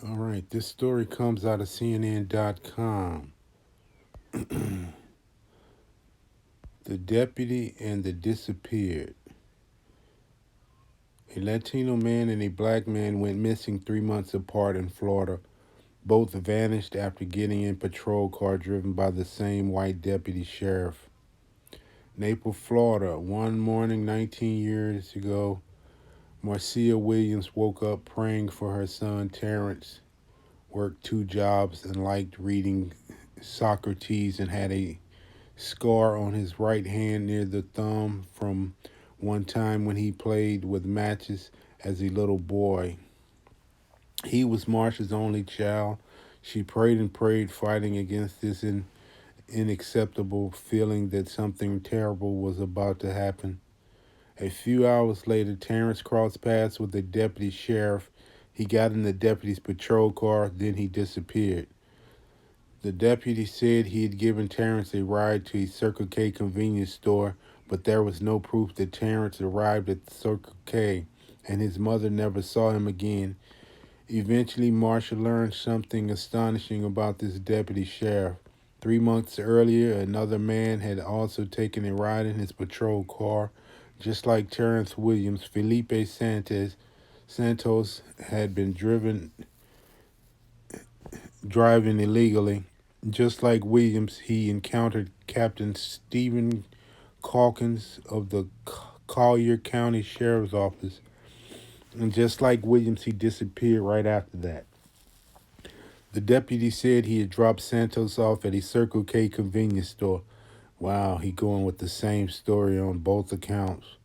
All right, this story comes out of CNN.com. The deputy and the disappeared. A Latino man and a black man went missing 3 months apart in Florida. Both vanished after getting in a patrol car driven by the same white deputy sheriff. Naples, Florida. One morning 19 years ago, Marcia Williams woke up praying for her son Terrence, worked 2 jobs, and liked reading Socrates, and had a scar on his right hand near the thumb from one time when he played with matches as a little boy. He was Marcia's only child. She prayed and prayed, fighting against this unacceptable feeling that something terrible was about to happen. A few hours later, Terrence crossed paths with a deputy sheriff. He got in the deputy's patrol car, then he disappeared. The deputy said he had given Terrence a ride to a Circle K convenience store, but there was no proof that Terrence arrived at the Circle K, and his mother never saw him again. Eventually, Marcia learned something astonishing about this deputy sheriff. 3 months earlier, another man had also taken a ride in his patrol car. Just like Terrence Williams, Felipe Santos had been driving illegally. Just like Williams, he encountered Captain Stephen Calkins of the Collier County Sheriff's Office. And just like Williams, he disappeared right after that. The deputy said he had dropped Santos off at a Circle K convenience store. Wow, he going with the same story on both accounts.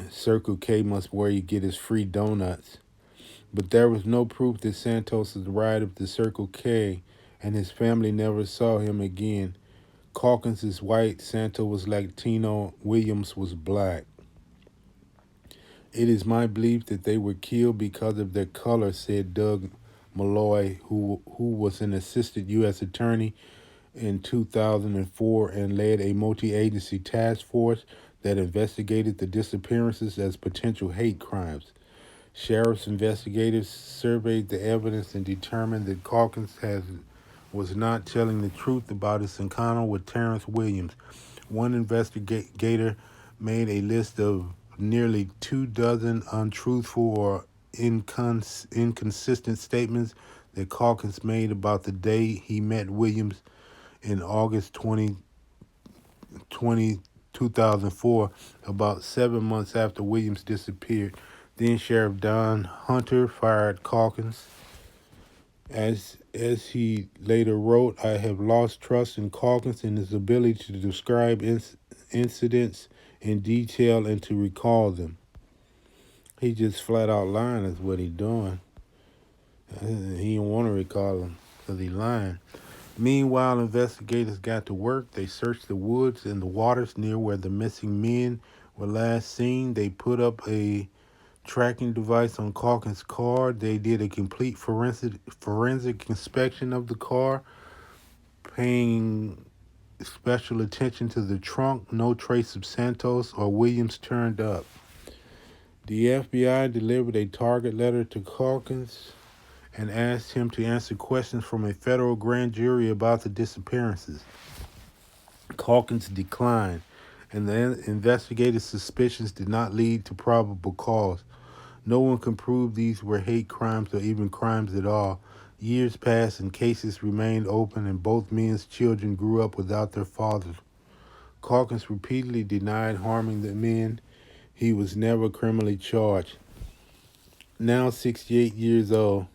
Circle K must where you get his free donuts. But there was no proof that Santos arrived at the Circle K, and his family never saw him again. Calkins is white, Santos was Latino, Williams was black. It is my belief that they were killed because of their color, said Doug Malloy, who was an assistant U.S. attorney in 2004 and led a multi-agency task force that investigated the disappearances as potential hate crimes. Sheriff's investigators surveyed the evidence and determined that Calkins was not telling the truth about his encounter with Terrence Williams. One investigator made a list of nearly 24 untruthful or inconsistent statements that Calkins made about the day he met Williams in August 2004, about 7 months after Williams disappeared. Then Sheriff Don Hunter fired Calkins. As he later wrote, I have lost trust in Calkins and his ability to describe incidents in detail and to recall them. He just flat out lying is what he doing. He don't want to recall them because he lying. Meanwhile, investigators got to work. They searched the woods and the waters near where the missing men were last seen. They put up a tracking device on Calkins' car. They did a complete forensic inspection of the car, paying special attention to the trunk. No trace of Santos or Williams turned up. The FBI delivered a target letter to Calkins and asked him to answer questions from a federal grand jury about the disappearances. Calkins declined, and the investigators' suspicions did not lead to probable cause. No one can prove these were hate crimes or even crimes at all. Years passed and cases remained open, and both men's children grew up without their fathers. Calkins repeatedly denied harming the men. He was never criminally charged. Now 68 years old.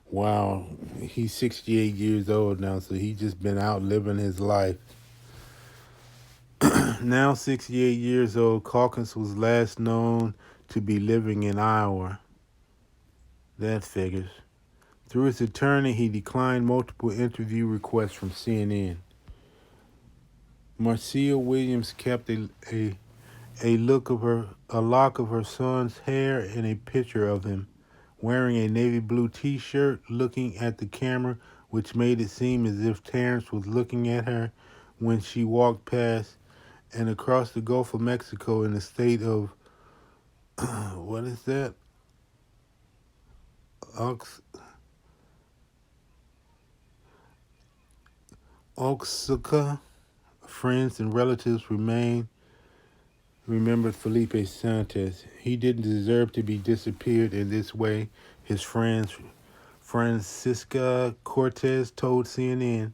Wow, he's 68 years old now, so he's just been out living his life. Now 68 years old, Calkins was last known to be living in Iowa. That figures. Through his attorney, he declined multiple interview requests from CNN. Marcia Williams kept a lock of her son's hair and a picture of him, wearing a navy blue t-shirt, looking at the camera, which made it seem as if Terrence was looking at her when she walked past. And across the Gulf of Mexico in the state of, what is that? Oaxaca, friends and relatives remembered Felipe Santos. He didn't deserve to be disappeared in this way, his friends Francisca Cortez told CNN.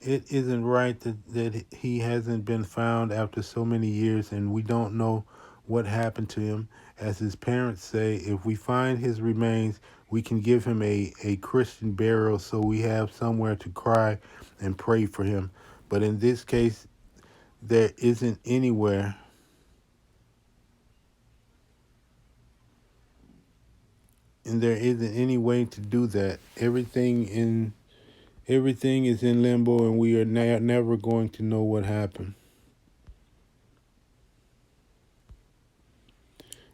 It isn't right that he hasn't been found after so many years, and we don't know what happened to him. As his parents say, if we find his remains, we can give him a Christian burial so we have somewhere to cry and pray for him. But in this case, there isn't anywhere, and there isn't any way to do that. Everything is in limbo, and we are never going to know what happened.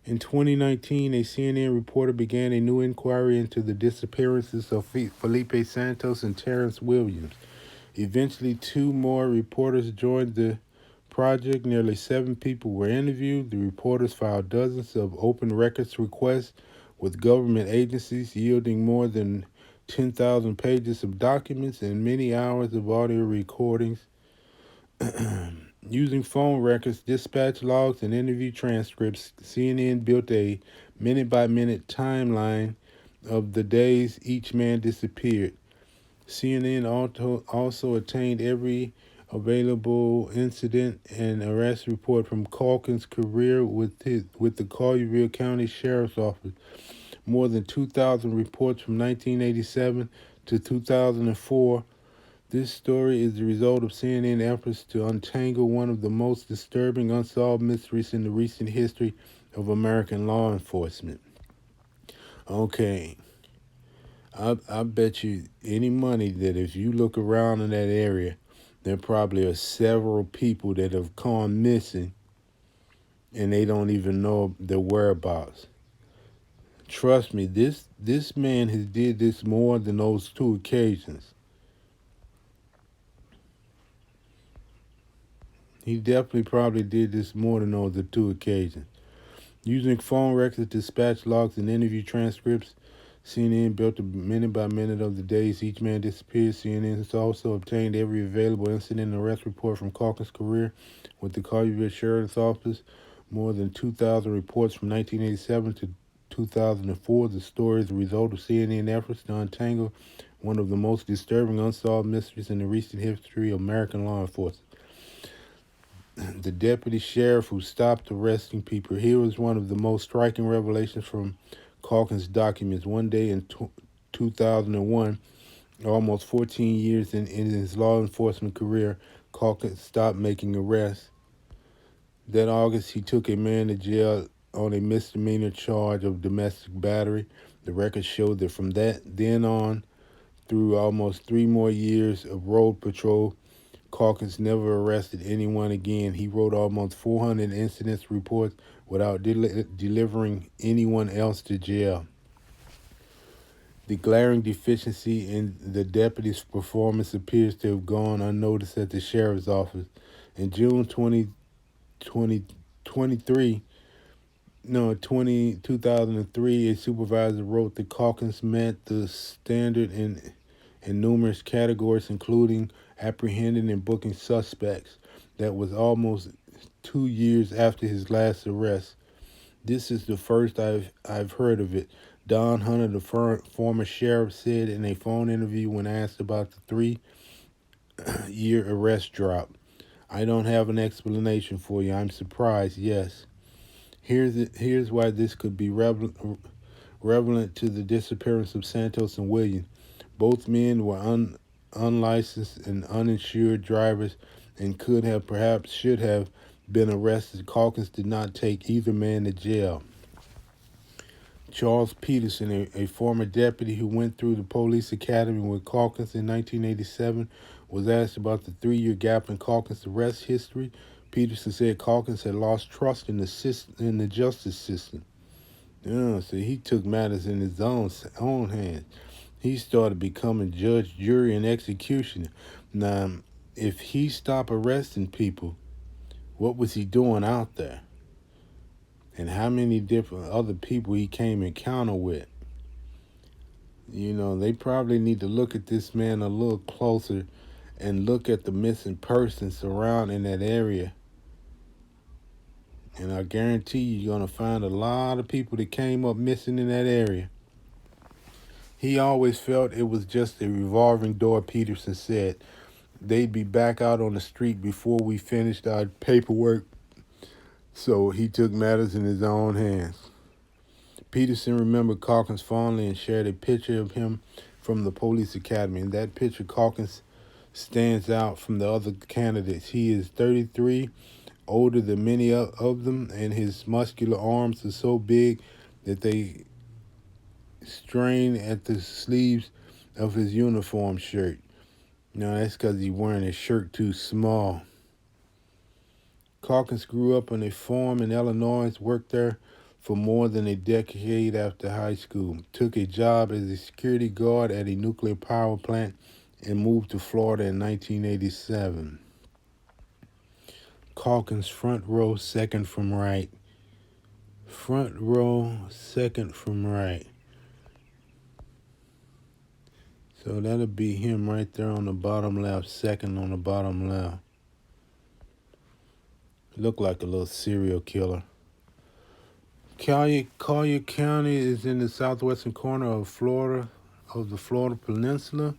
In 2019, a CNN reporter began a new inquiry into the disappearances of Felipe Santos and Terrence Williams. Eventually, two more reporters joined the project. Nearly 7 people were interviewed. The reporters filed dozens of open records requests with government agencies, yielding more than 10,000 pages of documents and many hours of audio recordings. Using phone records, dispatch logs, and interview transcripts, CNN built a minute by minute timeline of the days each man disappeared. CNN also obtained every available incident and arrest report from Calkins' career with the Collierville County Sheriff's Office. More than 2,000 reports from 1987 to 2004. This story is the result of CNN efforts to untangle one of the most disturbing unsolved mysteries in the recent history of American law enforcement. Okay, I bet you any money that if you look around in that area, there probably are several people that have gone missing and they don't even know their whereabouts. Trust me, this man has did this more than those 2 occasions. He definitely probably did this more than those 2 occasions. Using phone records, dispatch logs, and interview transcripts, CNN built a minute by minute of the days each man disappeared. CNN has also obtained every available incident and arrest report from Calkins' career with the Collierville Sheriff's Office. More than 2,000 reports from 1987 to 2004. The story is the result of CNN efforts to untangle one of the most disturbing unsolved mysteries in the recent history of American law enforcement. The deputy sheriff who stopped arresting people. Here was one of the most striking revelations from Calkins' documents. One day in 2001, almost 14 years in his law enforcement career, Calkins stopped making arrests. That August, he took a man to jail on a misdemeanor charge of domestic battery. The records showed that from then on through almost 3 more years of road patrol, Calkins never arrested anyone again. He wrote almost 400 incidents reports without delivering anyone else to jail. The glaring deficiency in the deputy's performance appears to have gone unnoticed at the sheriff's office. In June 2023, 2003, a supervisor wrote that Calkins met the standard in numerous categories, including apprehending and booking suspects. That was almost 2 years after his last arrest. This is the first I've heard of it. Don Hunter, the former sheriff, said in a phone interview when asked about the 3-year arrest drop. I don't have an explanation for you. I'm surprised, yes. Here's why this could be relevant to the disappearance of Santos and Williams. Both men were unlicensed and uninsured drivers and should have been arrested. Calkins did not take either man to jail. Charles Peterson, a former deputy who went through the police academy with Calkins in 1987, was asked about the 3-year gap in Calkins' arrest history. Peterson said Calkins had lost trust in the justice system. So he took matters in his own hands. He started becoming judge, jury, and executioner. Now, if he stopped arresting people, what was he doing out there? And how many different other people he came encounter with? They probably need to look at this man a little closer and look at the missing persons surrounding that area. And I guarantee you're going to find a lot of people that came up missing in that area. He always felt it was just a revolving door, Peterson said. They'd be back out on the street before we finished our paperwork, so he took matters in his own hands. Peterson remembered Calkins fondly and shared a picture of him from the police academy. In that picture, Calkins stands out from the other candidates. He is 33, older than many of them, and his muscular arms are so big that they strain at the sleeves of his uniform shirt. Now, that's because he's wearing his shirt too small. Calkins grew up on a farm in Illinois, worked there for more than a decade after high school, took a job as a security guard at a nuclear power plant, and moved to Florida in 1987. Calkins, front row, second from right. Front row, second from right. So that'll be him right there on the bottom left, second on the bottom left. Look like a little serial killer. Collier County is in the southwestern corner of Florida, of the Florida Peninsula,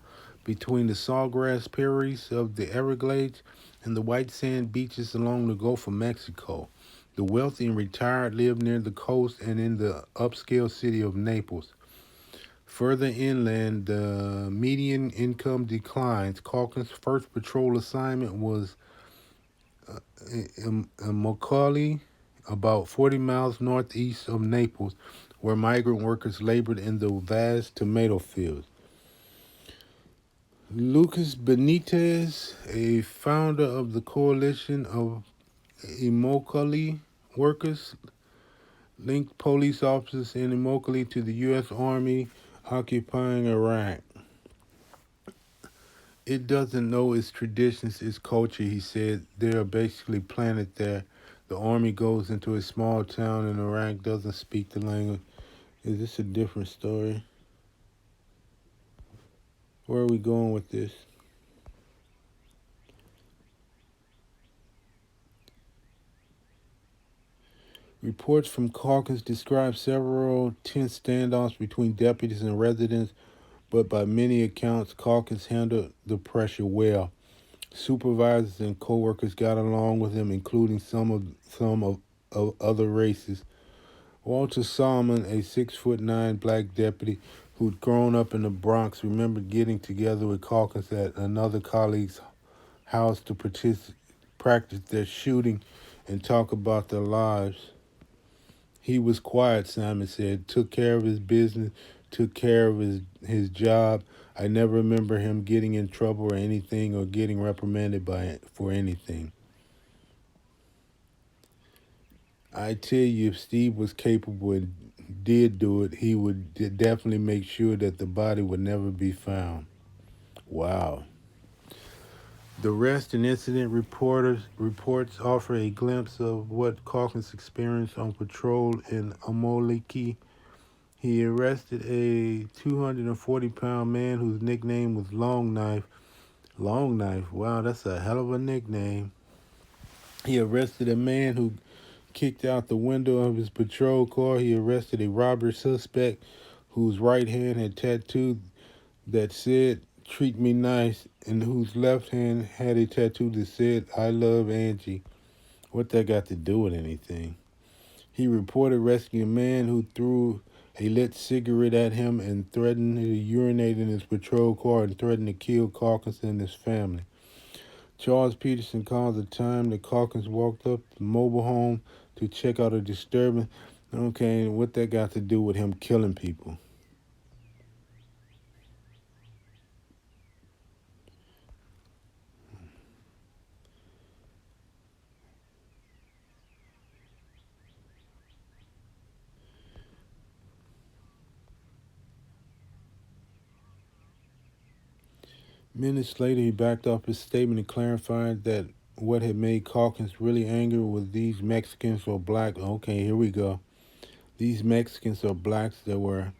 between the sawgrass prairies of the Everglades and the white sand beaches along the Gulf of Mexico. The wealthy and retired live near the coast and in the upscale city of Naples. Further inland, the median income declines. Calkins' first patrol assignment was in Immokalee, about 40 miles northeast of Naples, where migrant workers labored in the vast tomato fields. Lucas Benitez, a founder of the coalition of Immokalee workers, linked police officers in Immokalee to the U.S. Army occupying Iraq. It doesn't know its traditions, its culture, he said. They are basically planted there. The army goes into a small town in Iraq, doesn't speak the language. Is this a different story? Where are we going with this? Reports from Calkins describe several tense standoffs between deputies and residents, but by many accounts, Calkins handled the pressure well. Supervisors and co-workers got along with him, including some of other races. Walter Salmon, a 6'9" black deputy who'd grown up in the Bronx, remembered getting together with Calkins at another colleague's house to practice their shooting and talk about their lives. He was quiet, Simon said, took care of his business, took care of his job. I never remember him getting in trouble or anything or getting reprimanded for anything. I tell you, if Steve was capable and did do it, he would definitely make sure that the body would never be found. Wow. The arrest and incident reports offer a glimpse of what Calkins experienced on patrol in Immokalee. He arrested a 240-pound man whose nickname was Long Knife. Long Knife, wow, that's a hell of a nickname. He arrested a man who kicked out the window of his patrol car. He arrested a robbery suspect whose right hand had tattooed that said, "Treat me nice," and whose left hand had a tattoo that said, "I love Angie." What that got to do with anything? He reported rescuing a man who threw a lit cigarette at him and threatened to urinate in his patrol car and threatened to kill Calkins and his family. Charles Peterson called the time that Calkins walked up to the mobile home to check out a disturbance. Okay, what that got to do with him killing people? Minutes later, he backed off his statement and clarified that what had made Calkins really angry was these Mexicans or black. Okay, here we go. These Mexicans or blacks that were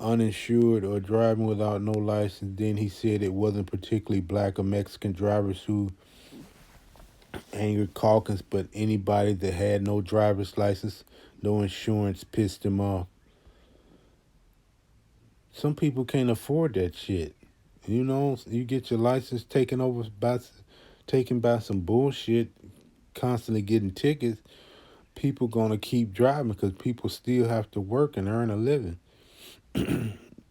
uninsured or driving without no license. Then he said it wasn't particularly black or Mexican drivers who angered Calkins, but anybody that had no driver's license, no insurance pissed him off. Some people can't afford that shit. You know, you get your license taken by some bullshit, constantly getting tickets. People gonna keep driving because people still have to work and earn a living.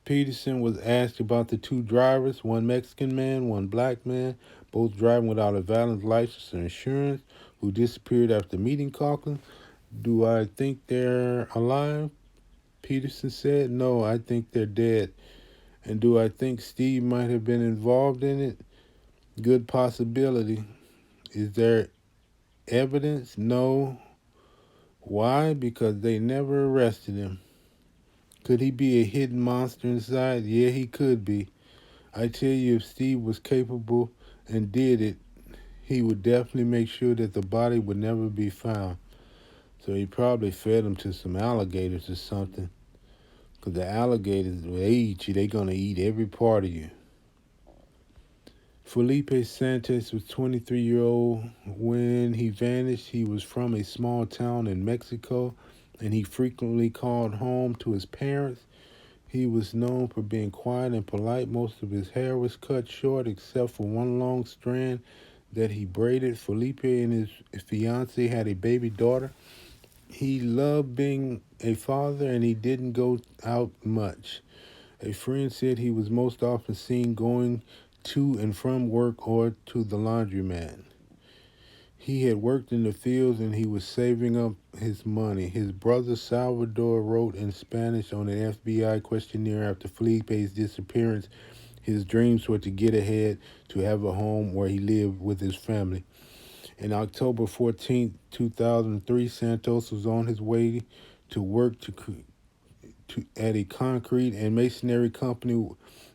Peterson was asked about the two drivers, one Mexican man, one black man, both driving without a valid license or insurance, who disappeared after meeting Calkins. Do I think they're alive? Peterson said, no, I think they're dead. And do I think Steve might have been involved in it? Good possibility. Is there evidence? No. Why? Because they never arrested him. Could he be a hidden monster inside? Yeah, he could be. I tell you, if Steve was capable and did it, he would definitely make sure that the body would never be found. So he probably fed him to some alligators or something. Because the alligators, when they eat you, they're going to eat every part of you. Felipe Santos was 23-year-old. When he vanished, he was from a small town in Mexico, and he frequently called home to his parents. He was known for being quiet and polite. Most of his hair was cut short, except for one long strand that he braided. Felipe and his fiancée had a baby daughter. He loved being a father, and he didn't go out much. A friend said he was most often seen going to and from work or to the laundromat. He had worked in the fields and he was saving up his money. His brother Salvador wrote in Spanish on an FBI questionnaire after Felipe's disappearance. His dreams were to get ahead, to have a home where he lived with his family. On October 14, 2003, Santos was on his way to work at a concrete and masonry company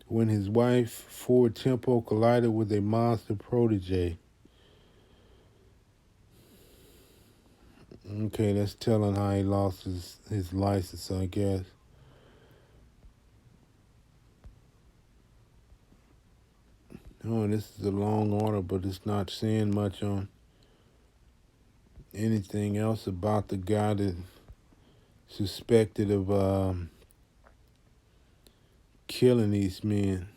when his wife, Ford Tempo, collided with a monster protege. Okay, that's telling how he lost his license, I guess. Oh, this is a long order, but it's not saying much on anything else about the guy that suspected of killing these men.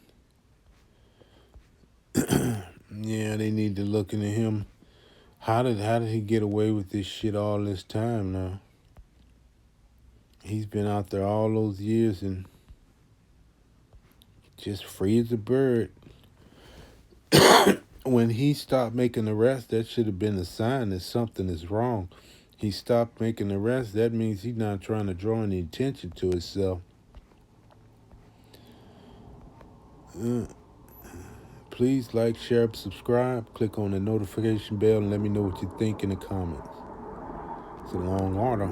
Yeah, they need to look into him. How did he get away with this shit all this time now? He's been out there all those years and just free as a bird. When he stopped making arrests, that should have been a sign that something is wrong. He stopped making arrests. That means he's not trying to draw any attention to himself. Please like, share, subscribe. Click on the notification bell and let me know what you think in the comments. It's a long order.